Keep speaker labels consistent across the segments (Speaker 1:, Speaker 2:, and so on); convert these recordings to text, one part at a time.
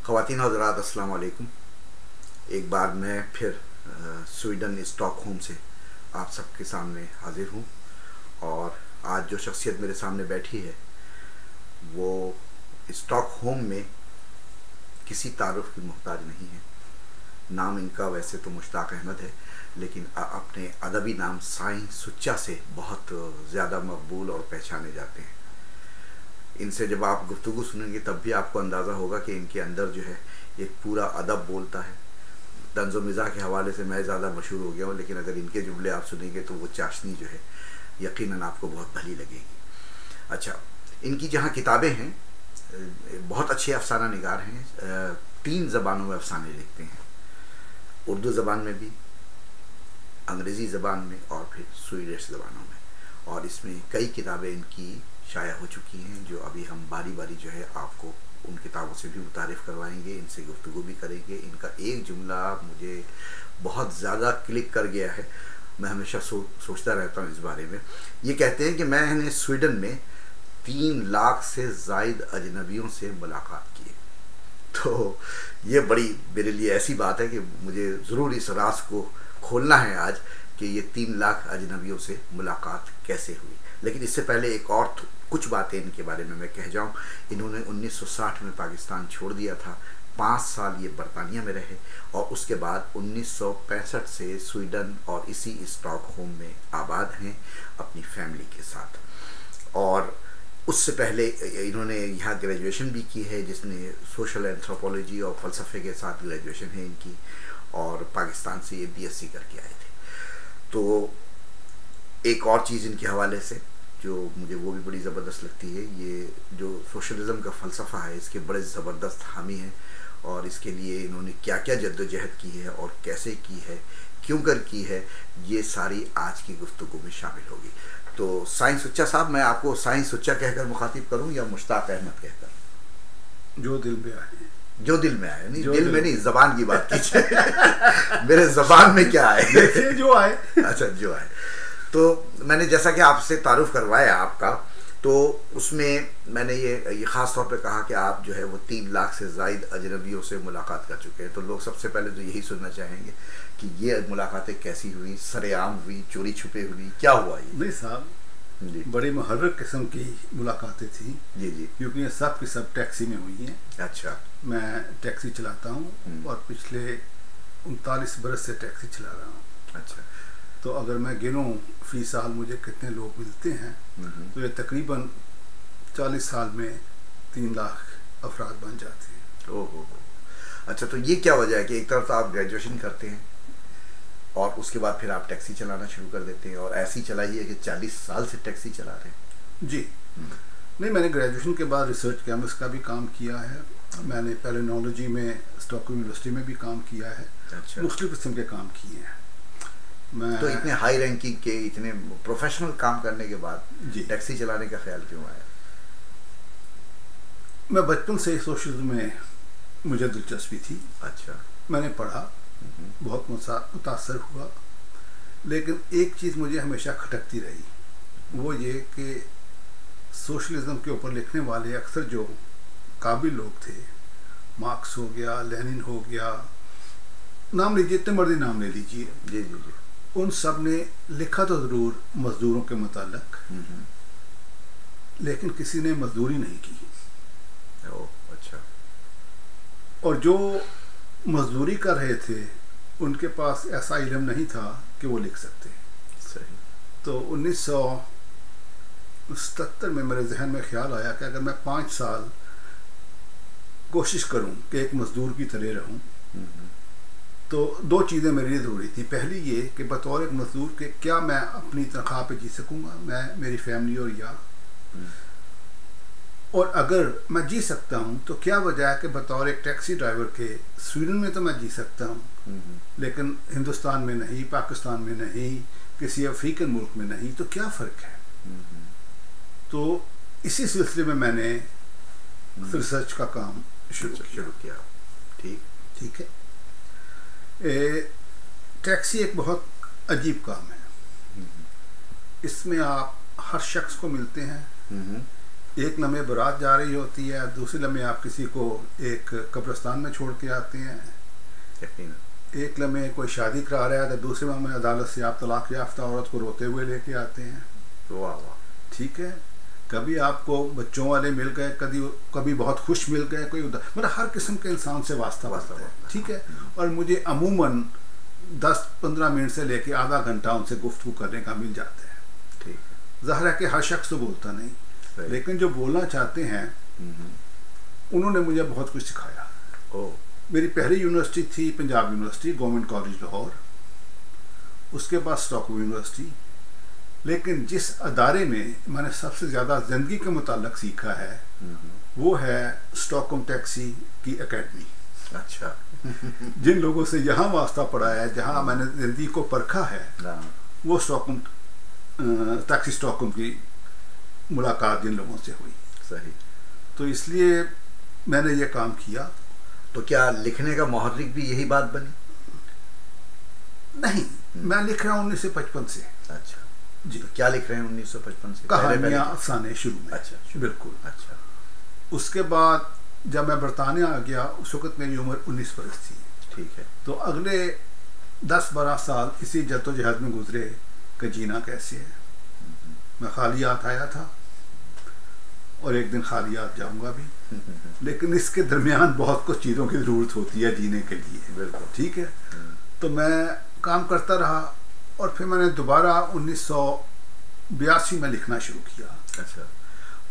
Speaker 1: ख़वातीन और हज़रात, अस्सलाम वालेकुम। एक बार मैं फिर स्वीडन स्टॉकहोम से आप सबके सामने हाजिर हूँ और आज जो शख्सियत मेरे सामने बैठी है वो स्टॉकहोम में किसी तारुफ की मोहताज नहीं है। नाम इनका वैसे तो मुश्ताक अहमद है, लेकिन अपने अदबी नाम साईं सुच्चा से बहुत ज़्यादा मकबूल और पहचाने जाते हैं। इनसे जब आप गुफ्तगू सुनेंगे तब भी आपको अंदाज़ा होगा कि इनके अंदर जो है एक पूरा अदब बोलता है। तंज़ो मिज़ाह के हवाले से मैं ज़्यादा मशहूर हो गया हूँ, लेकिन अगर इनके जुमले आप सुनेंगे तो वो चाशनी जो है यकीनन आपको बहुत भली लगेगी। अच्छा, इनकी जहाँ किताबें हैं, बहुत अच्छे अफसाना निगार हैं। 3 ज़बानों में अफसाने लिखते हैं, उर्दू ज़बान में भी, अंग्रेज़ी ज़बान में और फिर स्वीडिश ज़बानों में। और इसमें कई किताबें इनकी शाया हो चुकी हैं जो अभी हम बारी बारी जो है आपको उन किताबों से भी मुतारिफ़ करवाएंगे, इनसे गुफ्तगू भी करेंगे। इनका एक जुमला मुझे बहुत ज़्यादा क्लिक कर गया है, मैं हमेशा सोचता रहता हूँ इस बारे में। ये कहते हैं कि मैंने स्वीडन में 3 लाख से ज़ायद अजनबियों से मुलाकात की। तो ये बड़ी मेरे लिए ऐसी बात है कि मुझे ज़रूर इस राज को खोलना है आज कि ये 3 लाख अजनबियों से मुलाकात कैसे हुई। लेकिन इससे पहले एक और कुछ बातें इनके बारे में मैं कह जाऊं। इन्होंने 1960 में पाकिस्तान छोड़ दिया था, 5 साल ये बरतानिया में रहे और उसके बाद 1965 से स्वीडन और इसी स्टॉकहोम में आबाद हैं अपनी फैमिली के साथ। और उससे पहले इन्होंने यहाँ ग्रेजुएशन भी की है, जिसमें सोशल एंथ्रोपोलॉजी और फ़लसफ़े के साथ ग्रेजुएशन है इनकी, और पाकिस्तान से ये BSc करके आए थे। तो एक और चीज़ इनके हवाले से जो मुझे वो भी बड़ी ज़बरदस्त लगती है, ये जो सोशलिज़म का फ़लसफ़ा है इसके बड़े ज़बरदस्त हामी हैं और इसके लिए इन्होंने क्या क्या जद्दोजहद की है और कैसे की है, क्यों कर की है, ये सारी आज की गुफ्तगू में शामिल होगी। तो साईं सुच्चा साहब, मैं आपको साईं सुच्चा कहकर मुखातिब करूं या मुश्ताक अहमद कहकर?
Speaker 2: जो दिल में आए।
Speaker 1: जो दिल में आए। नहीं, दिल में नहीं, ज़बान की बात कीजिए। मेरे ज़बान में क्या आए?
Speaker 2: जो आए।
Speaker 1: अच्छा, जो आए। तो मैंने जैसा कि आपसे तारुफ करवाया आपका, तो उसमें मैंने ये ख़ास तौर पे कहा कि आप जो है वो 3 लाख से ज़ायद अजनबियों से मुलाकात कर चुके हैं। तो लोग सबसे पहले तो यही सुनना चाहेंगे कि ये मुलाकातें कैसी हुई, सरेआम हुई, चोरी छुपे हुई, क्या हुआ? ये
Speaker 2: नहीं साहब जी, बड़ी मुहर्रक किस्म की मुलाकातें थी
Speaker 1: जी,
Speaker 2: क्योंकि ये सब की सब टैक्सी में हुई हैं।
Speaker 1: अच्छा।
Speaker 2: मैं टैक्सी चलाता हूँ और पिछले 39 बरस से टैक्सी चला रहा हूँ।
Speaker 1: अच्छा।
Speaker 2: तो अगर मैं गिनूँ फ़ी साल मुझे कितने लोग मिलते हैं तो ये तकरीबन 40 साल में 3 लाख अफराद बन जाते हैं।
Speaker 1: ओहो। अच्छा, तो ये क्या वजह है कि एक तरफ तो आप ग्रेजुएशन करते हैं और उसके बाद फिर आप टैक्सी चलाना शुरू कर देते हैं, और ऐसी चलाई है कि 40 साल से टैक्सी चला रहे हैं?
Speaker 2: जी नहीं, मैंने ग्रेजुएशन के बाद रिसर्च केमिस्ट का भी काम किया है। मैंने पैलिनोलॉजी में स्टॉकहोम यूनिवर्सिटी में भी काम किया है।
Speaker 1: अच्छा।
Speaker 2: मुख्तलिफ किस्म के काम किए हैं मैं।
Speaker 1: तो इतने हाई रैंकिंग के, इतने प्रोफेशनल काम करने के बाद
Speaker 2: जी
Speaker 1: टैक्सी चलाने का ख्याल क्यों आया?
Speaker 2: मैं बचपन से सोशलिज्म में मुझे दिलचस्पी थी।
Speaker 1: अच्छा।
Speaker 2: मैंने पढ़ा, बहुत मुतासर हुआ, लेकिन एक चीज़ मुझे हमेशा खटकती रही, वो ये कि सोशलिज्म के ऊपर लिखने वाले अक्सर जो काबिल लोग थे, मार्क्स हो गया, लेनिन हो गया, नाम लीजिए, इतने मर्जी नाम ले लीजिए,
Speaker 1: जी जी जी,
Speaker 2: उन सब ने लिखा तो ज़रूर मज़दूरों के मुताल्लिक़, लेकिन किसी ने मजदूरी नहीं की।
Speaker 1: ओह, अच्छा।
Speaker 2: और जो मजदूरी कर रहे थे उनके पास ऐसा इल्म नहीं था कि वो लिख सकते।
Speaker 1: सही।
Speaker 2: तो 1977 में मेरे जहन में ख्याल आया कि अगर मैं 5 साल कोशिश करूं कि एक मजदूर की तरह रहूं, तो 2 चीज़ें मेरे लिए ज़रूरी थी। पहली ये कि बतौर एक मजदूर के क्या मैं अपनी तनख्वाह पे जी सकूंगा, मैं, मेरी फैमिली और अगर मैं जी सकता हूं तो क्या वजह है कि बतौर एक टैक्सी ड्राइवर के स्वीडन में तो मैं जी सकता हूं, लेकिन हिंदुस्तान में नहीं, पाकिस्तान में नहीं, किसी अफ्रीकन मुल्क में नहीं, तो क्या फ़र्क है? तो इसी सिलसिले में मैंने रिसर्च का काम शुरू
Speaker 1: किया।
Speaker 2: ठीक है। टैक्सी एक बहुत अजीब काम है। इसमें आप हर शख्स को मिलते हैं, एक लम्हे बारात जा रही होती है, दूसरे लम्हे आप किसी को एक कब्रिस्तान में छोड़ के आते हैं, एक लम्हे कोई शादी करा रहा है तो दूसरे लम्हे अदालत से आप तलाक याफ्ता औरत को रोते हुए लेके आते हैं।
Speaker 1: वाह वाह।
Speaker 2: ठीक है, कभी आपको बच्चों वाले मिल गए, कभी बहुत खुश मिल गए, कोई मतलब हर किस्म के इंसान से वास्ता पड़ता है। ठीक है, और मुझे अमूमन 10-15 मिनट से लेके आधा घंटा उनसे गुफ्तगू करने का मिल जाता है।
Speaker 1: ठीक है,
Speaker 2: ज़ाहिर है कि हर शख्स तो बोलता नहीं, लेकिन जो बोलना चाहते हैं उन्होंने मुझे बहुत कुछ सिखाया। मेरी पहली यूनिवर्सिटी थी Punjab university, government college Lahore, उसके बाद स्टॉकहोम यूनिवर्सिटी। लेकिन जिस अदारे में मैंने सबसे ज़्यादा ज़िंदगी के मुताल्लिक़ सीखा है वो है स्टॉकहोम टैक्सी की एकेडमी।
Speaker 1: अच्छा।
Speaker 2: जिन लोगों से यहाँ वास्ता पड़ा है, जहाँ मैंने ज़िंदगी को परखा है, वो स्टॉकहोम टैक्सी स्टॉकहोम की मुलाकात जिन लोगों से हुई।
Speaker 1: सही।
Speaker 2: तो इसलिए मैंने ये काम किया।
Speaker 1: तो क्या लिखने का मुहर्रिक भी यही बात बनी?
Speaker 2: नहीं, मैं लिख रहा हूँ 1955 से।
Speaker 1: अच्छा
Speaker 2: जी।
Speaker 1: तो क्या लिख रहे हैं 1955 से?
Speaker 2: कहानियाँ, अफसाने शुरू में।
Speaker 1: अच्छा,
Speaker 2: बिल्कुल।
Speaker 1: अच्छा।
Speaker 2: उसके बाद जब मैं बरतानिया आ गया उस वक्त मेरी उम्र 19 बरस थी।
Speaker 1: ठीक है।
Speaker 2: तो अगले 10-12 साल इसी जद्दोजहद में गुजरे कि जीना कैसे है। मैं खालियात आया था और एक दिन खालियात जाऊंगा भी, लेकिन इसके दरमियान बहुत कुछ चीज़ों की ज़रूरत होती है जीने के लिए।
Speaker 1: बिल्कुल।
Speaker 2: ठीक है। तो मैं काम करता रहा और फिर मैंने दोबारा 1982 में लिखना शुरू किया।
Speaker 1: अच्छा,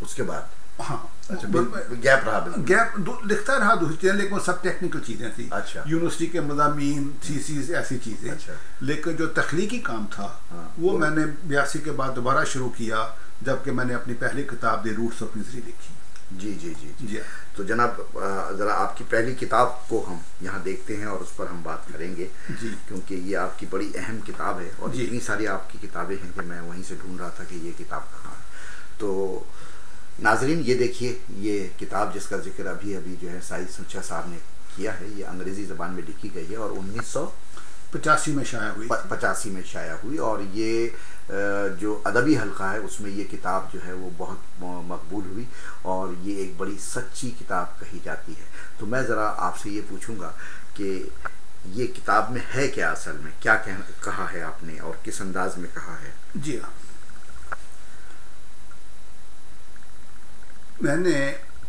Speaker 1: उसके बाद?
Speaker 2: हाँ।
Speaker 1: अच्छा, गैप रहा?
Speaker 2: गैप लिखता रहा दूसरी चीज़ें, लेकिन वो सब टेक्निकल चीज़ें थी।
Speaker 1: अच्छा।
Speaker 2: यूनिवर्सिटी के मज़ामीन, थीसिस, ऐसी चीज़ें।
Speaker 1: अच्छा।
Speaker 2: लेकिन जो तख्लीकी काम था वो मैंने 82 के बाद दोबारा शुरू किया, जबकि मैंने अपनी पहली किताब द रूट्स ऑफ मिज़री लिखी।
Speaker 1: जी जी जी जी। तो जनाब ज़रा आपकी पहली किताब को हम यहाँ देखते हैं और उस पर हम बात करेंगे
Speaker 2: जी,
Speaker 1: क्योंकि ये आपकी बड़ी अहम किताब है और इतनी सारी आपकी किताबें हैं कि मैं वहीं से ढूंढ रहा था कि ये किताब कहाँ है। तो नाजरीन ये देखिए, ये किताब जिसका जिक्र अभी अभी जो है साहिद सुच्चा साहब ने किया है, ये अंग्रेज़ी ज़बान में लिखी गई है और 1985
Speaker 2: में शाया हुई।
Speaker 1: 85 में शाया हुई। और ये जो अदबी हल्का है उसमें ये किताब जो है वो बहुत मकबूल हुई और ये एक बड़ी सच्ची किताब कही जाती है। तो मैं ज़रा आपसे ये पूछूंगा कि ये किताब में है क्या, असल में क्या कहा है आपने और किस अंदाज में कहा है?
Speaker 2: जी हाँ, मैंने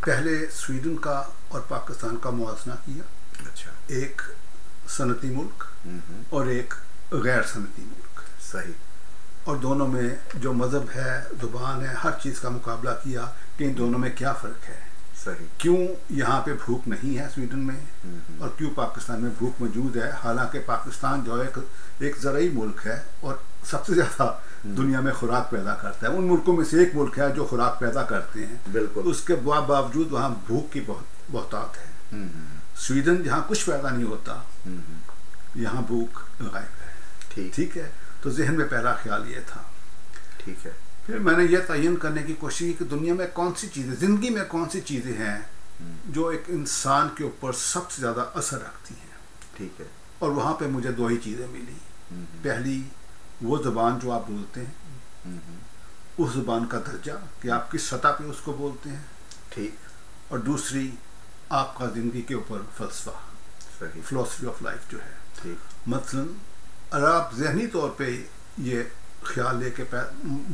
Speaker 2: पहले स्वीडन का और पाकिस्तान का मुआवजा किया।
Speaker 1: अच्छा।
Speaker 2: एक सनती मुल्क और एक गैर सनती मुल्क।
Speaker 1: सही।
Speaker 2: और दोनों में जो मज़हब है, ज़ुबान है, हर चीज़ का मुकाबला किया कि इन दोनों में क्या फ़र्क है।
Speaker 1: सही।
Speaker 2: क्यों यहाँ पे भूख नहीं है स्वीडन में और क्यों पाकिस्तान में भूख मौजूद है। हालांकि पाकिस्तान जो है एक ज़राई मुल्क है और सबसे ज़्यादा दुनिया में खुराक पैदा करता है। उन मुल्कों में से एक मुल्क है जो खुराक पैदा करते हैं।
Speaker 1: बिल्कुल।
Speaker 2: उसके बावजूद वहाँ भूख की बहुतात है। स्वीडन जहाँ कुछ पैदा नहीं होता, यहाँ भूख गायब है। ठीक है। तो जहन में पहला ख्याल ये था।
Speaker 1: ठीक है।
Speaker 2: फिर मैंने यह तयन करने की कोशिश की कि दुनिया में कौन सी चीज़ें, ज़िंदगी में कौन सी चीज़ें हैं जो एक इंसान के ऊपर सबसे ज़्यादा असर रखती हैं।
Speaker 1: ठीक है।
Speaker 2: और वहाँ पे मुझे दो ही चीज़ें मिली। पहली, वो ज़ुबान जो आप बोलते हैं, उस ज़ुबान का दर्जा कि आप किस सतह पे उसको बोलते हैं।
Speaker 1: ठीक।
Speaker 2: और दूसरी, आपका ज़िंदगी के ऊपर फ़लसफ़ा, फ़िलॉसफी ऑफ लाइफ जो है।
Speaker 1: ठीक।
Speaker 2: मसलन अगर आप ज़हनी तौर पे ये ख्याल लेके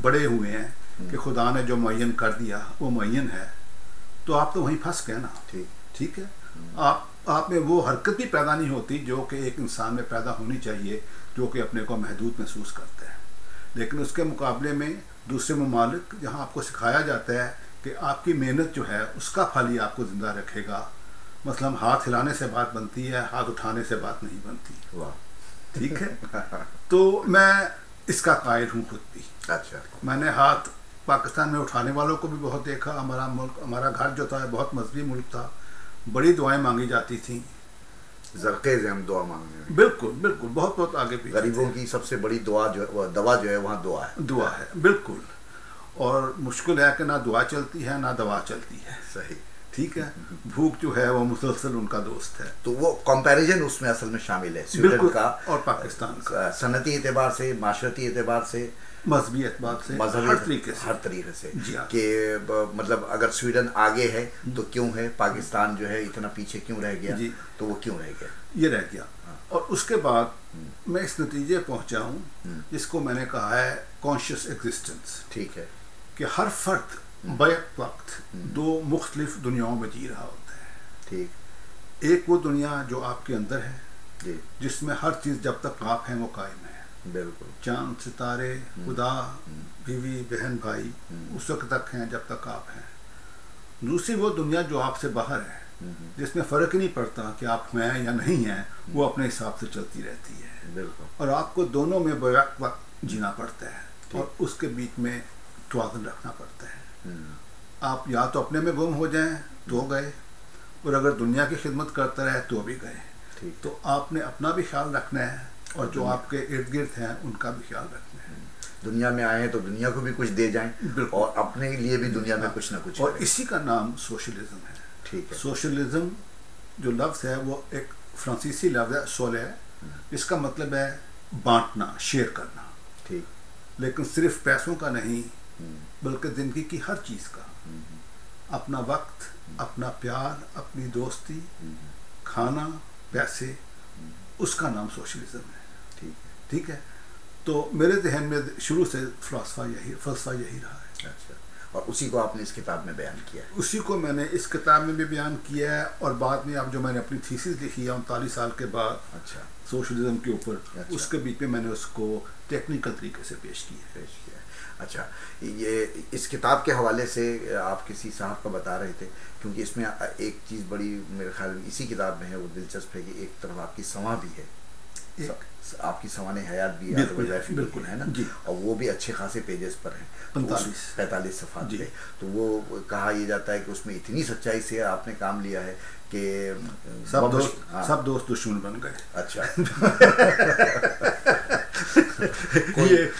Speaker 2: बड़े हुए हैं कि खुदा ने जो मुअय्यन कर दिया वो मुअय्यन है, तो आप तो वहीं फंस गए ना। ठीक है। आप में वो हरकत भी पैदा नहीं होती जो कि एक इंसान में पैदा होनी चाहिए, जो कि अपने को महदूद महसूस करता है। लेकिन उसके मुकाबले में दूसरे ममालिक जहाँ आपको सिखाया जाता है कि आपकी मेहनत जो है उसका फल ही आपको ज़िंदा रखेगा। मतलब हाथ हिलाने से बात बनती है, हाथ उठाने से बात नहीं बनती।
Speaker 1: वाह।
Speaker 2: ठीक है। तो मैं इसका कायल हूँ खुद भी।
Speaker 1: अच्छा। मैंने
Speaker 2: हाथ पाकिस्तान में उठाने वालों को भी बहुत देखा। हमारा मुल्क, हमारा घर जो था बहुत मजहबी मुल्क था, बड़ी दुआएं मांगी जाती थी।
Speaker 1: ज़रक़ेज़ हम दुआ मांगने में।
Speaker 2: बिल्कुल बिल्कुल, बहुत बहुत आगे पीछे।
Speaker 1: गरीबों की सबसे बड़ी दुआ जो है वहाँ दुआ है।
Speaker 2: बिल्कुल। और मुश्किल है कि ना दुआ चलती है ना दवा चलती है।
Speaker 1: सही।
Speaker 2: ठीक है। भूख जो है वो मुसलसल उनका दोस्त है।
Speaker 1: तो वो कंपैरिजन उसमें असल में शामिल है स्वीडन का
Speaker 2: और पाकिस्तान का।
Speaker 1: सनती एतबार से, माशरती एतबार से
Speaker 2: मजहबी एतबार से, हर तरीके से
Speaker 1: कि मतलब अगर स्वीडन आगे है तो क्यों है, पाकिस्तान जो है इतना पीछे क्यों रह गया, तो वो क्यों रह गया,
Speaker 2: ये रह गया। और उसके बाद मैं इस नतीजे पहुंचा हूँ जिसको मैंने कहा है कॉन्शियस एग्जिस्टेंस।
Speaker 1: ठीक है,
Speaker 2: कि हर फर्द बैक वक्त दो मुख्तलिफ दुनियाओं में जी रहा होता है।
Speaker 1: ठीक,
Speaker 2: एक वो दुनिया जो आपके अंदर है जिसमें हर चीज़ जब तक आप हैं वो कायम है,
Speaker 1: बिल्कुल,
Speaker 2: चांद सितारे, खुदा, बीवी बहन भाई उस वक्त तक हैं जब तक आप हैं। दूसरी वो दुनिया जो आपसे बाहर है जिसमें फ़र्क ही नहीं पड़ता कि आप हैं या नहीं हैं, वो अपने हिसाब से चलती रहती है।
Speaker 1: बिल्कुल,
Speaker 2: और आपको दोनों में बैक वक्त जीना पड़ता है और उसके बीच में तवाज़ुन रखना पड़ता है। आप या तो अपने में गुम हो जाएं तो गए, और अगर दुनिया की खिदमत करते रहे तो भी गए। तो आपने अपना भी ख्याल रखना है और जो आपके इर्द गिर्द हैं उनका भी ख्याल रखना है।
Speaker 1: दुनिया में आए हैं तो दुनिया को भी कुछ दे जाएं और अपने लिए भी दुनिया में कुछ ना कुछ
Speaker 2: और इसी का नाम सोशलिज्म है।
Speaker 1: ठीक है,
Speaker 2: सोशलिज्म जो लफ्ज़ है वो एक फ्रांसीसी लफ्ज़ है, सोले, इसका मतलब है बांटना, शेयर करना।
Speaker 1: ठीक,
Speaker 2: लेकिन सिर्फ पैसों का नहीं बल्कि ज़िंदगी की हर चीज़ का, अपना वक्त, अपना प्यार, अपनी दोस्ती, खाना, पैसे, उसका नाम सोशलिज्म है।
Speaker 1: ठीक है,
Speaker 2: ठीक है। तो मेरे जहन में शुरू से फलसफा यही रहा है।
Speaker 1: अच्छा, और उसी को आपने इस किताब में बयान किया है?
Speaker 2: उसी को मैंने इस किताब में भी बयान किया है और बाद में अब जो मैंने अपनी थीसिस लिखी है 39 साल के बाद,
Speaker 1: अच्छा,
Speaker 2: सोशलिज्म के ऊपर,
Speaker 1: अच्छा,
Speaker 2: उसके बीच में मैंने उसको टेक्निकल तरीके से पेश किया है।
Speaker 1: अच्छा, ये इस किताब के हवाले से आप किसी साहब का बता रहे थे, क्योंकि इसमें एक चीज़ बड़ी मेरे ख्याल में इसी किताब में है, वो दिलचस्प है कि एक तरफ आपकी समा भी है, आपकी सवाने हयात भी
Speaker 2: बिल्कुल
Speaker 1: है ना जी, और वो भी अच्छे खासे पेजेस पर हैं, 45 सफ़ात पे। तो वो कहा यह जाता है कि उसमें इतनी सच्चाई से आपने काम लिया है कि
Speaker 2: सब दोस्त दुश्मन बन गए।
Speaker 1: अच्छा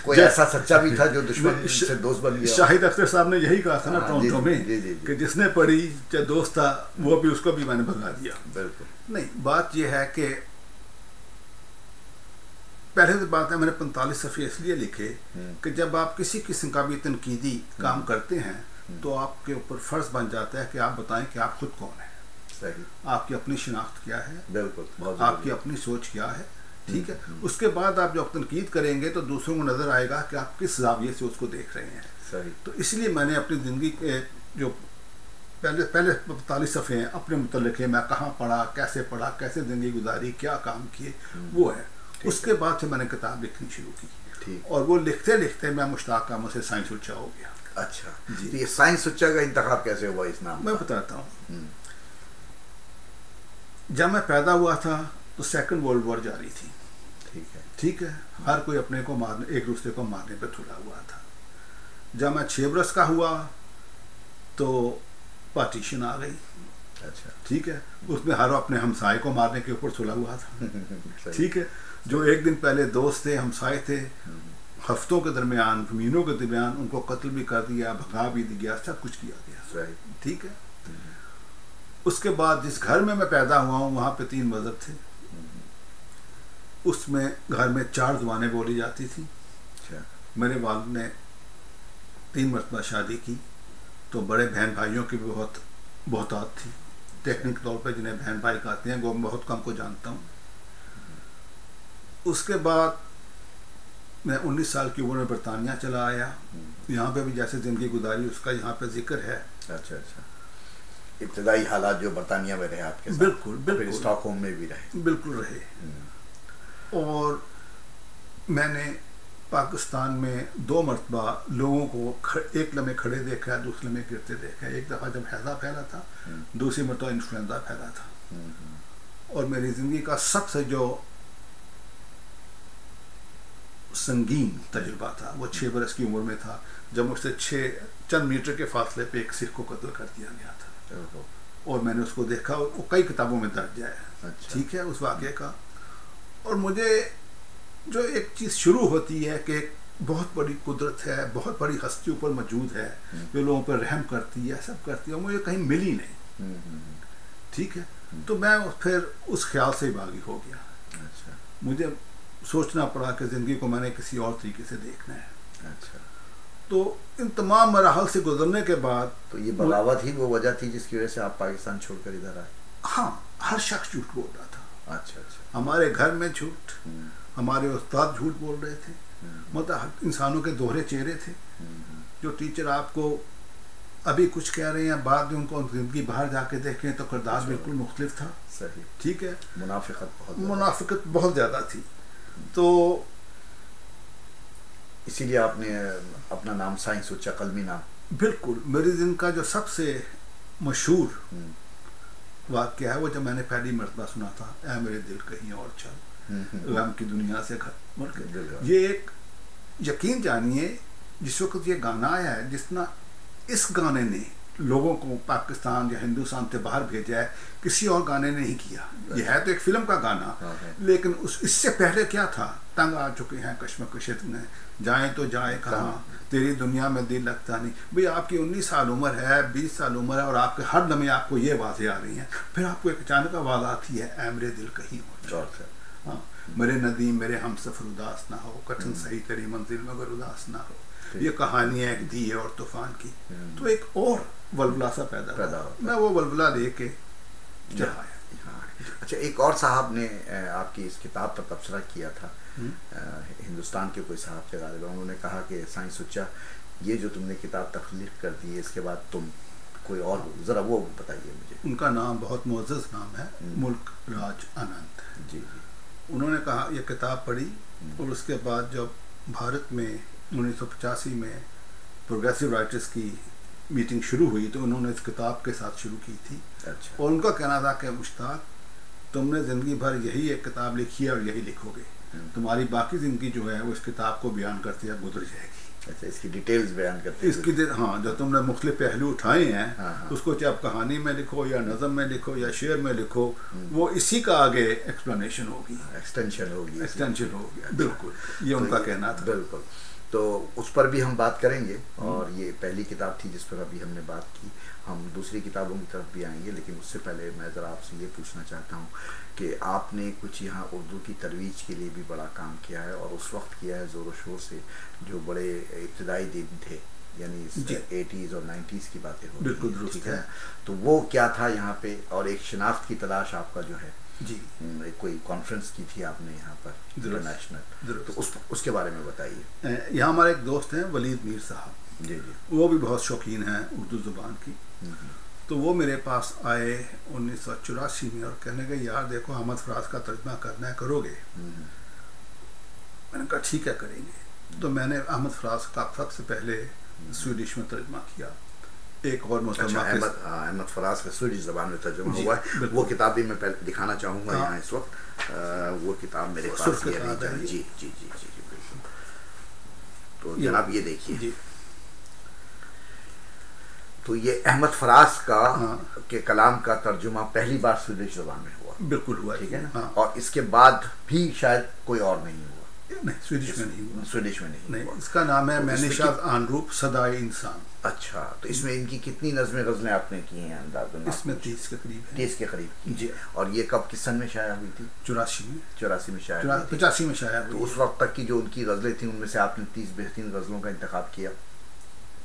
Speaker 1: कोई ऐसा सच्चा भी था जो दुश्मन से दोस्त बन गया?
Speaker 2: शाहिद अख्तर साहब ने यही कहा था ना टोरंटो में कि जिसने पढ़ी चाहे दोस्त था वो भी, उसको भी मैंने भगा दिया।
Speaker 1: बिल्कुल
Speaker 2: नहीं, बात यह है कि पहले तो बात है मैंने 45 सफ़े इसलिए लिखे कि जब आप किसी किस्म का भी तनकीदी काम करते हैं तो आपके ऊपर फ़र्ज़ बन जाता है कि आप बताएं कि आप खुद कौन हैं।
Speaker 1: सही,
Speaker 2: आपकी अपनी शिनाख्त क्या है,
Speaker 1: बिल्कुल,
Speaker 2: आपकी अपनी सोच क्या है। ठीक है, उसके बाद आप जब तनकीद करेंगे तो दूसरों को नज़र आएगा कि आप किस ज़ाविये से उसको देख रहे हैं।
Speaker 1: सही, तो
Speaker 2: इसलिए मैंने अपनी ज़िंदगी के जो पहले 45 सफ़े हैं अपने मुतल्लिक़ है, मैं कहाँ पढ़ा, कैसे ज़िंदगी गुजारी, क्या काम किए, वो है। उसके बाद से मैंने किताब लिखनी शुरू की और वो लिखते लिखते मैं मुश्ताक अहमद से साइंस उच्चा हो गया।
Speaker 1: अच्छा जी, तो ये साइंस उच्चा का इंतखाब कैसे हुआ इस नाम?
Speaker 2: मैं बताता हूँ। जब मैं पैदा हुआ था तो सेकंड वर्ल्ड वॉर जारी थी। ठीक है, हर कोई अपने को मारने, एक दूसरे को मारने पे तुला हुआ था। जब मैं 6 बरस का हुआ तो पार्टीशन आ गई।
Speaker 1: अच्छा,
Speaker 2: ठीक है, उसमें हर अपने हमसाए को मारने के ऊपर तुला हुआ था। ठीक है, जो एक दिन पहले दोस्त थे, हमसाए थे, हफ्तों के दरमियान, महीनों के दरमियान उनको कत्ल भी कर दिया, भगा भी दिया, सब कुछ किया गया। ठीक है, उसके बाद जिस घर में मैं पैदा हुआ हूँ वहाँ पे 3 मज़हब थे। उसमें घर में 4 ज़ुबानें बोली जाती थी। मेरे वालिद ने 3 मरतबा शादी की तो बड़े बहन भाइयों की भी बहुतात थी। टेक्निक तौर पे जिन्हें बहन भाई कहते हैं वो बहुत कम को जानता हूँ। उसके बाद मैं 19 साल की उम्र में बरतानिया चला आया। यहाँ पे भी जैसे ज़िंदगी गुजारी उसका यहाँ पे जिक्र है।
Speaker 1: अच्छा, इब्तदाई हालात जो बरतानिया में रहे आपके साथ? बिल्कुल, स्टॉकहोम में भी रहे?
Speaker 2: बिल्कुल रहे। और मैंने पाकिस्तान में 2 मरतबा लोगों को एक लम्हे खड़े देखा है, दूसरे लम्हे गिरते देखा है। एक दफ़ा जब हैज़ा फैला था, दूसरी मरतबा इन्फ्लुएंजा फैला था। और मेरी ज़िंदगी का सबसे जो संगीन तजुर्बा था वो 6 बरस की उम्र में था, जब मुझसे 6 चंद मीटर के फासले पे एक सिख को कत्ल कर दिया गया था। और मैंने उसको देखा, वो कई किताबों में दर्ज है।
Speaker 1: अच्छा।
Speaker 2: ठीक है, उस वाक़े का। और मुझे जो एक चीज़ शुरू होती है कि बहुत बड़ी कुदरत है, बहुत बड़ी हस्ती ऊपर मौजूद है जो लोगों पर रहम करती है, सब करती है, मुझे कहीं मिली नहीं। ठीक है, तो मैं फिर उस ख्याल से ही बागी हो गया।
Speaker 1: अच्छा।
Speaker 2: मुझे सोचना पड़ा कि ज़िंदगी को मैंने किसी और तरीके से देखना है।
Speaker 1: अच्छा,
Speaker 2: तो इन तमाम मराहल से गुजरने के बाद
Speaker 1: तो ये बगावत ही वो वजह थी जिसकी वजह से आप पाकिस्तान छोड़कर इधर आए?
Speaker 2: हाँ, हर शख्स झूठ बोल रहा था।
Speaker 1: अच्छा अच्छा।
Speaker 2: हमारे घर में झूठ, हमारे उस्ताद झूठ बोल रहे थे, मतलब इंसानों के दोहरे चेहरे थे। जो टीचर आपको अभी कुछ कह रहे हैं, बाद में उनको जिंदगी बाहर जाके देखें तो किरदार बिल्कुल मुख्तलिफ था।
Speaker 1: सही,
Speaker 2: ठीक है,
Speaker 1: मुनाफिकत
Speaker 2: बहुत ज़्यादा थी। तो
Speaker 1: इसीलिए आपने अपना नाम साईं सुच्चा कलमी नाम।
Speaker 2: बिल्कुल, मेरी जिंदगी का जो सबसे मशहूर वाक़या है वो जब मैंने पहली मरतबा सुना था, ऐ मेरे दिल कहीं और चल, गम की दुनिया से घर मुड़ के। ये एक यकीन जानिए, जिस वक्त ये गाना आया है, जितना इस गाने ने लोगों को पाकिस्तान या हिंदुस्तान से बाहर भेजा है, किसी और गाने ने नहीं किया। ये है तो एक फिल्म का गाना, लेकिन इससे पहले क्या था, तंग आ चुके हैं कश्मकश में, जाएं तो जाए कहाँ, तेरी दुनिया में दिल लगता नहीं। भाई आपकी 19 साल उम्र है, 20 साल उम्र है, और आपके हर दमे आपको ये आवाज़ें आ रही हैं। फिर आपको एक अचानक आवाज़ आती है, ऐ मेरे दिल कहीं और, हाँ, मेरे नदीम मेरे हम सफर उदास ना हो, कठिन सही तेरी मंजिल मगर उदास ना हो। ये कहानी है एक दिए और तूफान की। तो एक और वलवला सा पैदा हो, मैं वो वलवला लेके चढ़ाया।
Speaker 1: अच्छा, एक और साहब ने आपकी इस किताब पर तबसरा किया था, हिंदुस्तान के कोई साहब थे गालिबा, उन्होंने कहा कि साईं सुच्चा, ये जो तुमने किताब तख्लीक कर दी है, इसके बाद तुम कोई और, ज़रा वो बताइए मुझे।
Speaker 2: उनका नाम बहुत मुअज़्ज़ज़ नाम है, मुल्क राज आनंद
Speaker 1: जी।
Speaker 2: उन्होंने कहा, ये किताब पढ़ी, और उसके बाद जब भारत में 1985 में प्रोग्रेसिव राइटर्स की मीटिंग शुरू हुई, तो उन्होंने इस किताब के साथ शुरू की थी।
Speaker 1: अच्छा।
Speaker 2: और उनका कहना था कि मुश्ताक, तुमने ज़िंदगी भर यही एक किताब लिखी है और यही लिखोगे, तुम्हारी बाकी ज़िंदगी जो है वो इस किताब को बयान करते हुए गुजर जाएगी।
Speaker 1: अच्छा, इसकी डिटेल्स बयान करते हैं,
Speaker 2: इसकी हाँ, जो तुमने मुख्तलिफ पहलू उठाए हैं,
Speaker 1: हाँ।
Speaker 2: उसको चाहे आप कहानी में लिखो या नज़म में लिखो या शेर में लिखो, वो इसी का आगे एक्सप्लेनेशन होगी,
Speaker 1: एक्सटेंशन होगी।
Speaker 2: बिल्कुल, ये उनका कहना था।
Speaker 1: बिल्कुल, तो उस पर भी हम बात करेंगे। और ये पहली किताब थी जिस पर अभी हमने बात की, हम दूसरी किताबों की तरफ भी आएंगे, लेकिन उससे पहले मैं ज़रा आपसे ये पूछना चाहता हूँ कि आपने कुछ यहाँ उर्दू की तरवीज के लिए भी बड़ा काम किया है, और उस वक्त किया है ज़ोर शोर से, जो बड़े इब्तदाई दिन थे, यानी 80s और 90s की बातें हो रही हैं, ठीक है। तो वो क्या था यहाँ पे, और एक शिनाख्त की तलाश आपका जो है
Speaker 2: जी,
Speaker 1: कोई कॉन्फ्रेंस की थी आपने यहाँ पर इंटरनेशनल, तो उसके बारे में बताइए।
Speaker 2: यहाँ हमारे एक दोस्त हैं वलीद मीर साहब,
Speaker 1: जी जी,
Speaker 2: वो भी बहुत शौकीन हैं उर्दू ज़ुबान की। तो वो मेरे पास आए 1984 में और कहने के, यार देखो अहमद फराज का तर्जमा करना है, करोगे? मैंने कहा ठीक है, करेंगे। तो मैंने अहमद फराज का सबसे पहले स्वीडिश में तर्जमा किया। एक और
Speaker 1: अहमद फराज का स्वीडिश ज़बान में तर्जुमा हुआ है, वो किताब भी मैं पहले दिखाना चाहूँगा यहाँ इस वक्त। वो किताब मेरे पास ये है। जी जी जी जी बिल्कुल। तो जनाब ये देखिए, तो ये अहमद फराज का के कलाम का तर्जुमा पहली बार स्वीडिश ज़बान में हुआ।
Speaker 2: बिल्कुल हुआ,
Speaker 1: ठीक है ना। और इसके बाद भी शायद कोई और नहीं हुआ।
Speaker 2: नहीं, स्वीडिश में नहीं हुआ।
Speaker 1: स्वीडिश में नहीं हुआ।
Speaker 2: इसका नाम है मैनिशाद आनरूप सदाए इंसान।
Speaker 1: अच्छा, तो इसमें इनकी कितनी नज़में गज़लें आपने की हैं अंदाज़न?
Speaker 2: इसमें 30 के करीब है।
Speaker 1: 30 के करीब की
Speaker 2: जी।
Speaker 1: और ये कब किस सन में शाया हुई थी?
Speaker 2: 84 में।
Speaker 1: 84 में शाया,
Speaker 2: 85 में शाया हुई।
Speaker 1: तो उस वक्त तक की जो उनकी गज़लें थी, उनमें से आपने 30 बेहतरीन गज़लों का इंतखाब किया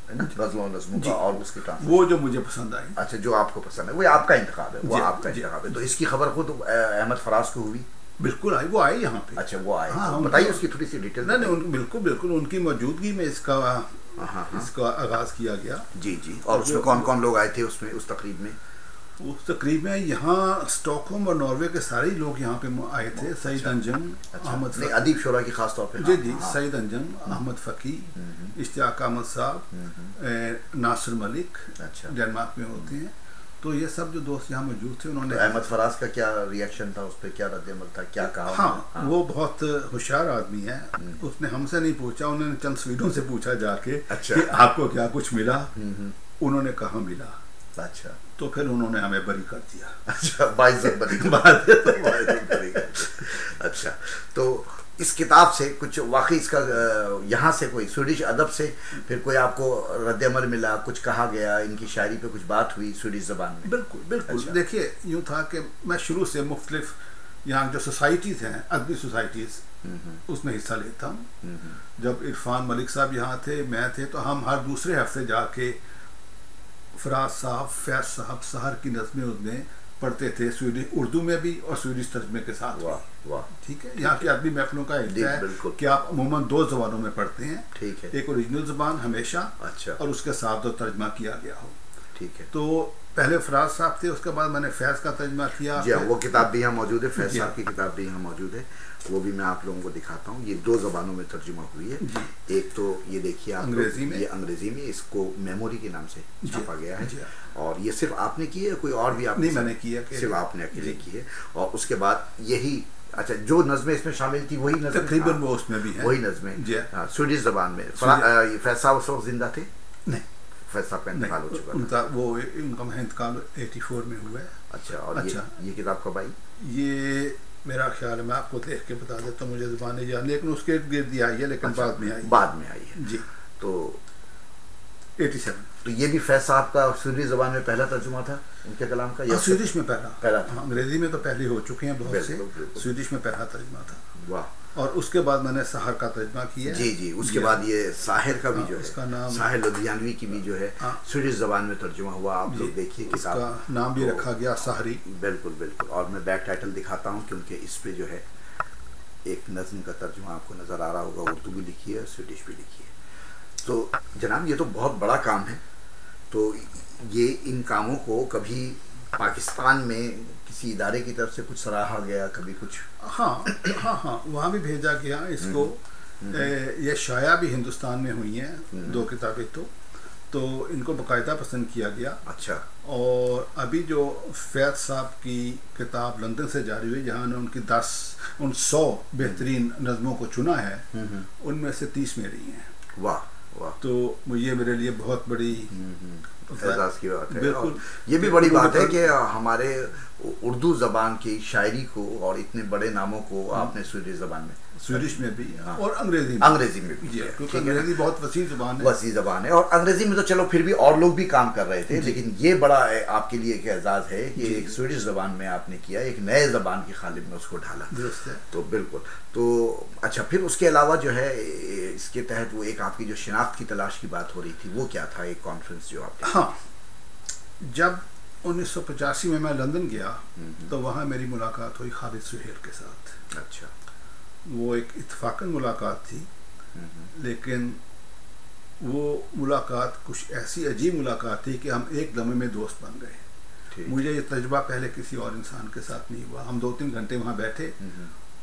Speaker 1: है ना, गज़लों नज़मों का, और उसके
Speaker 2: वो जो मुझे पसंद आई।
Speaker 1: अच्छा, जो आपको पसंद है वो आपका इंतखाब है, वो आपका इंतखाब है। तो इसकी खबर खुद अहमद फराज को हुई?
Speaker 2: बिल्कुल आई, वो आई यहाँ पे।
Speaker 1: अच्छा, वो आए।
Speaker 2: हाँ,
Speaker 1: बताइए उसकी थोड़ी सी डिटेल।
Speaker 2: नहीं, बिल्कुल उनकी मौजूदगी में इसका आगाज किया गया।
Speaker 1: जी जी। और उसमें कौन कौन लोग आए थे उसमें, उस तकरीब में?
Speaker 2: उस तकरीब में यहाँ स्टॉकहोम और नॉर्वे के सारे लोग यहाँ पे आए थे। सईद अंजम, अहमद
Speaker 1: अदीब शोरा की खास तौर पे।
Speaker 2: जी जी, सईद अंजम, अहमद फ़की, इश्तियाक अहमद साहब, नासिर मलिक, डेनमार्क में होते हैं। तो ये सब जो दोस्त यहाँ मौजूद थे, उन्होंने।
Speaker 1: अहमद फराज का क्या रिएक्शन था उस पर, क्या रद्द-ए-अमल था, क्या कहा?
Speaker 2: हाँ, वो बहुत होशियार आदमी है। उसने हमसे नहीं पूछा, उन्होंने चंद स्वीडों से पूछा जाके। अच्छा। कि आपको क्या कुछ मिला? उन्होंने कहा मिला।
Speaker 1: अच्छा।
Speaker 2: तो फिर उन्होंने हमें बरी कर दिया।
Speaker 1: अच्छा, बाइज़्ज़त बरी कर। अच्छा, तो इस किताब से कुछ वाकई इसका यहाँ से कोई स्वीडिश अदब से फिर कोई आपको रद्द-ए-अमल मिला, कुछ कहा गया, इनकी शायरी पे कुछ बात हुई स्वीडिश ज़बान में?
Speaker 2: बिल्कुल। अच्छा। देखिए, यूँ था कि मैं शुरू से मुख्तलिफ यहाँ जो सोसाइटीज़ हैं, अदबी सोसाइटीज़, उसमें हिस्सा लेता हूँ। जब इरफान मलिक साहब यहाँ थे, मैं थे, तो हम हर दूसरे हफ्ते जाके फराज साहब, फैज साहब, सहर की नज़में उसमें पढ़ते थे, स्वीडिश उर्दू में भी और स्वीडिश तर्जमे के साथ।
Speaker 1: वाह वाह,
Speaker 2: ठीक है। यहाँ की अदबी महफिलों का हिस्सा है कि आप अमूमन 2 ज़बानों में पढ़ते हैं।
Speaker 1: ठीक है।
Speaker 2: एक ओरिजिनल ज़बान हमेशा,
Speaker 1: अच्छा,
Speaker 2: और उसके साथ जो तर्जमा किया गया हो।
Speaker 1: ठीक है।
Speaker 2: तो पहले फराज साहब थे, उसके बाद मैंने फैज़ का तर्जमा किया।
Speaker 1: जी हाँ, वो किताब भी यहाँ मौजूद है, फैज़ साहब की किताब भी यहाँ मौजूद है, वो भी मैं आप लोगों को दिखाता हूँ। ये 2 ज़बानों में तर्जुमा हुई है। एक तो ये देखिए आप
Speaker 2: अंग्रेजी में,
Speaker 1: ये अंग्रेजी में, इसको मेमोरी के नाम से छापा गया है। और ये सिर्फ आपने की है, कोई और भी आपने?
Speaker 2: नहीं, मैंने किया,
Speaker 1: सिर्फ आपने अकेले की है। और उसके बाद यही, अच्छा, जो नज़में इसमें शामिल थी वही नज़में
Speaker 2: तकरीबन वो उसमें भी है,
Speaker 1: वही नज़में स्वीडिश ज़बान में। फैज़ साहब उस वक्त जिंदा थे? नहीं, फैज़ साहब का इंतकाल हो चुका
Speaker 2: उनका, वो उनका इंतकाल 84 में हुआ है।
Speaker 1: अच्छा, और ये किताब कब आई?
Speaker 2: ये मेरा ख्याल है, मैं आपको देख के बता देता हूँ, मुझे ज़बान नहीं याद, लेकिन उसके गिर्द आई है, लेकिन बाद में आई है
Speaker 1: जी। तो
Speaker 2: 87।
Speaker 1: तो ये भी फैज़ साहब का स्वीडिश ज़बान में पहला तर्जुमा था उनके कलाम का? या
Speaker 2: स्वीडिश में पहला
Speaker 1: था?
Speaker 2: अंग्रेजी में तो पहले हो चुके हैं बहुत से, स्वीडिश में पहला तर्जुमा था।
Speaker 1: वाह।
Speaker 2: और उसके बाद मैंने सहर का तर्जुमा किया।
Speaker 1: जी, उसके बाद ये साहिर का भी जो है,
Speaker 2: उसका नाम
Speaker 1: साहिर लुधियानवी की भी जो है स्वीडिश ज़बान में तर्जुमा हुआ। आप लोग देखिए किताब
Speaker 2: का नाम भी रखा गया साहरी।
Speaker 1: बिल्कुल। और मैं बैक टाइटल दिखाता हूँ, क्योंकि इस पे जो है एक नज़्म का तर्जुमा आपको नज़र आ रहा होगा, उर्दू भी लिखी है, स्वीडिश भी लिखी है। तो जनाब, ये तो बहुत बड़ा काम है। तो ये इन कामों को कभी पाकिस्तान में किसी इदारे की तरफ से कुछ सराहा गया, कभी कुछ?
Speaker 2: हाँ, वहाँ भी भेजा गया इसको। ये शाया भी हिंदुस्तान में हुई हैं 2 किताबें, तो इनको बाकायदा पसंद किया गया।
Speaker 1: अच्छा।
Speaker 2: और अभी जो फैज़ साहब की किताब लंदन से जारी हुई, जहाँ ने उनकी 100 बेहतरीन नज़मों को चुना है, उनमें से 30 मेरी हैं।
Speaker 1: वाह वाह।
Speaker 2: तो ये मेरे लिए बहुत बड़ी
Speaker 1: एजाज़ की बात है।
Speaker 2: बिल्कुल।
Speaker 1: ये भी बड़ी बात है कि हमारे उर्दू ज़बान की शायरी को और इतने बड़े नामों को आपने स्वीडिश ज़बान में,
Speaker 2: स्वीडिश में भी और अंग्रेजी
Speaker 1: में भी,
Speaker 2: क्योंकि अंग्रेजी बहुत वसी ज़बान है।
Speaker 1: वसी ज़बान है। और अंग्रेजी में तो चलो फिर भी और लोग भी काम कर रहे थे, लेकिन ये बड़ा आपके लिए एक एजाज़ है कि एक स्वीडिश ज़बान में आपने किया, एक नए ज़बान की खालिब में उसको ढाला। तो बिल्कुल। तो अच्छा, फिर उसके अलावा जो है इसके तहत वो एक आपकी जो शिनाख्त की तलाश की बात हो रही थी, वो क्या था? एक कॉन्फ्रेंस जो आपने?
Speaker 2: हाँ, जब 1985 में मैं लंदन गया, तो वहाँ मेरी मुलाकात हुई खालिद सुहेल के साथ।
Speaker 1: अच्छा। वो
Speaker 2: एक इत्तफाकन मुलाकात थी, लेकिन वो मुलाकात कुछ ऐसी अजीब मुलाकात थी कि हम एक लम्हे में दोस्त बन गए। मुझे ये तजुर्बा पहले किसी और इंसान के साथ नहीं हुआ। हम 2-3 घंटे वहाँ बैठे,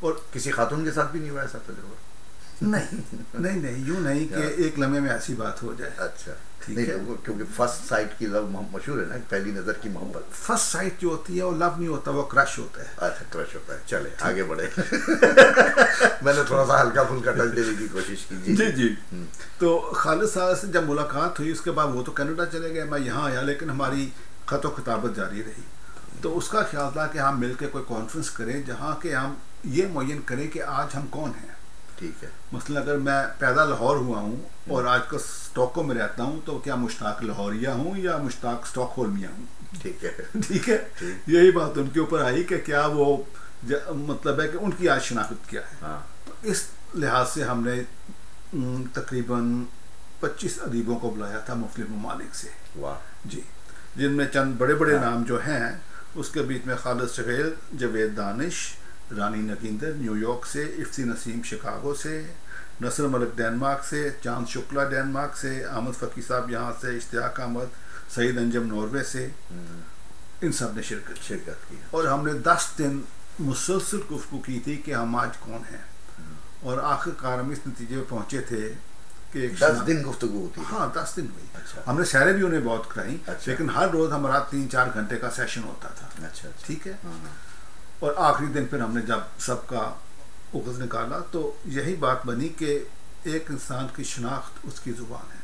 Speaker 2: और
Speaker 1: किसी खातून के साथ भी नहीं हुआ ऐसा तजुर्बा?
Speaker 2: नहीं, यूँ नहीं कि एक लम्हे में ऐसी बात हो जाए।
Speaker 1: अच्छा, ठीक है। क्योंकि फर्स्ट साइट की लव मशहूर है ना, पहली नज़र की मोहब्बत।
Speaker 2: फर्स्ट साइट जो होती है वो लव नहीं होता, वो क्रश होता है।
Speaker 1: अच्छा, क्रश होता है। चले आगे बढ़े। मैंने थोड़ा सा हल्का फुल्का टच देने की कोशिश की। जी।
Speaker 2: तो खालिद साहब से जब मुलाकात हुई, उसके बाद वो तो कनाडा चले गए, मैं यहाँ आया, लेकिन हमारी खत व किताबत जारी रही। तो उसका ख्याल था कि हम मिलकर कोई कॉन्फ्रेंस करें जहाँ के हम ये मुय्यन करें कि आज हम कौन हैं।
Speaker 1: ठीक है।
Speaker 2: मसलन अगर मैं पैदा लाहौर हुआ हूँ और आज का स्टॉकहोम में रहता हूँ, तो क्या मुश्ताक लाहौरिया हूँ या मुश्ताक स्टॉकहोल्मिया हूँ?
Speaker 1: ठीक है।
Speaker 2: ठीक है। यही बात उनके ऊपर आई कि क्या वो मतलब है कि उनकी आज शनाख्त क्या है। तो इस लिहाज से हमने तकरीबन 25 अदीबों को बुलाया था मुख्तलिफ ममालिक से।
Speaker 1: वाह
Speaker 2: जी। जिनमें चंद बड़े बड़े नाम जो हैं, उसके बीच में खालिद सुहेल, जवेद दानिश, रानी नगींदर न्यूयॉर्क से, इफ्ती नसीम शिकागो से, नसर मलिक डेनमार्क से, चांद शुक्ला डेनमार्क से, अहमद फ़की साहब यहाँ से, इश्तियाक अहमद, सईद अंजम नॉर्वे से, इन सब ने शिरकत की। और हमने 10 दिन मुसलसल गुफ्तगू की थी कि हम आज कौन हैं। और आखिरकार हम इस नतीजे पर पहुँचे थे कि
Speaker 1: 10 दिन गुफ्तगू होती।
Speaker 2: हाँ, 10 दिन हुई। अच्छा। हमने सैरें भी उन्हें बहुत कराई। अच्छा। लेकिन हर रोज़ हमारा 3-4 घंटे का सेशन होता था।
Speaker 1: अच्छा।
Speaker 2: ठीक है। और आखिरी दिन फिर हमने जब सबका उगज़ निकाला, तो यही बात बनी कि एक इंसान की शनाख्त उसकी ज़ुबान है।